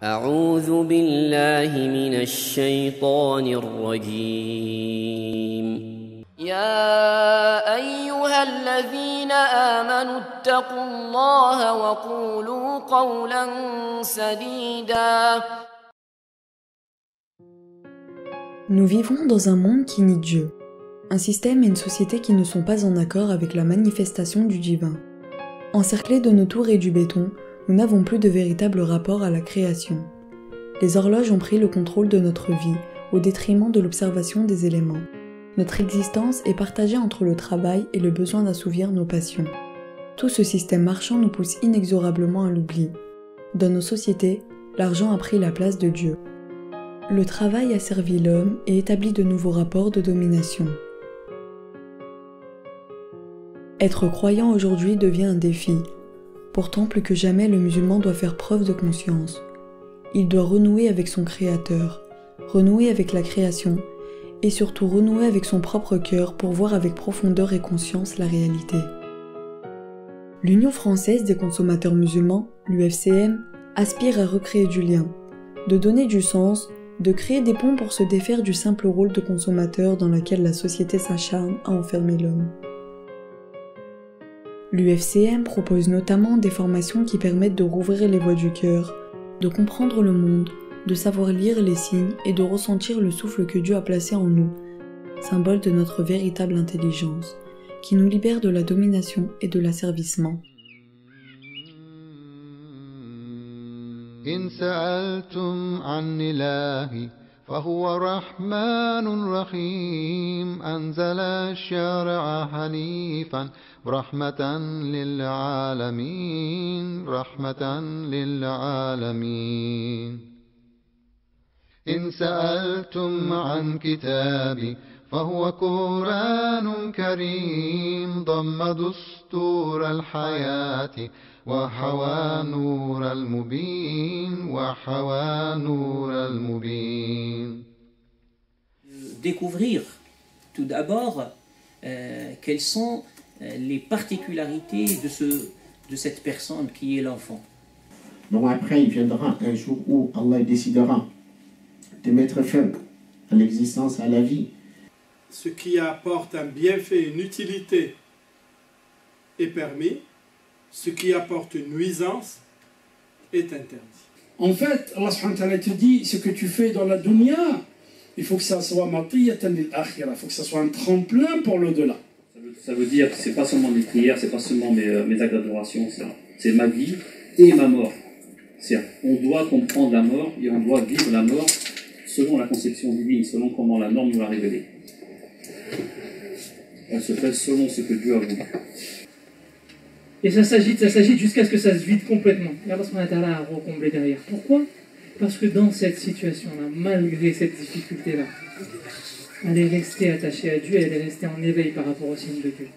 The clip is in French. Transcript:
أعوذ بالله من الشيطان الرجيم يا أيها الذين آمنوا اتقوا الله وقولوا قولا سديدا. Nous vivons dans un monde qui nie Dieu, un système et une société qui ne sont pas en accord avec la manifestation du divin. Encerclés de nos tours et du béton, nous n'avons plus de véritable rapport à la création. Les horloges ont pris le contrôle de notre vie, au détriment de l'observation des éléments. Notre existence est partagée entre le travail et le besoin d'assouvir nos passions. Tout ce système marchand nous pousse inexorablement à l'oubli. Dans nos sociétés, l'argent a pris la place de Dieu. Le travail a servi l'homme et établi de nouveaux rapports de domination. Être croyant aujourd'hui devient un défi. Pourtant, plus que jamais, le musulman doit faire preuve de conscience. Il doit renouer avec son Créateur, renouer avec la création, et surtout renouer avec son propre cœur pour voir avec profondeur et conscience la réalité. L'Union française des consommateurs musulmans, l'UFCM, aspire à recréer du lien, de donner du sens, de créer des ponts pour se défaire du simple rôle de consommateur dans lequel la société s'acharne à enfermer l'homme. L'UFCM propose notamment des formations qui permettent de rouvrir les voies du cœur, de comprendre le monde, de savoir lire les signes et de ressentir le souffle que Dieu a placé en nous, symbole de notre véritable intelligence, qui nous libère de la domination et de l'asservissement. إن سألتم عن إلهي فهو رحمن رحيم أنزل الشرع حنيفا رحمة للعالمين رحمة للعالمين إن سألتم عن كتابي فهو قرآن كريم ضم دستور الحياة وحوى نور المبين وحوى نور المبين. Découvrir tout d'abord quelles sont les particularités de cette personne qui est l'enfant. Bon, après il viendra un jour où Allah décidera de mettre fin à l'existence, à la vie. Ce qui apporte un bienfait, une utilité est permis. Ce qui apporte une nuisance est interdit. En fait, Allah subhanahu wa ta'ala te dit, ce que tu fais dans la dunya, il faut que ça soit matiyatan lil akhirah, il faut que ça soit un tremplin pour l'au-delà. Ça veut dire que c'est pas seulement mes prières, c'est pas seulement mes actes d'adoration, c'est ma vie et ma mort. On doit comprendre la mort et on doit vivre la mort selon la conception divine, selon comment la norme nous l'a révélée. Elle se fait selon ce que Dieu a voulu. Et ça s'agite jusqu'à ce que ça se vide complètement. Et Allah subhanahu wa ta'ala a recomblé derrière. Pourquoi? Parce que dans cette situation-là, malgré cette difficulté-là, elle est restée attachée à Dieu, elle est restée en éveil par rapport au signe de Dieu.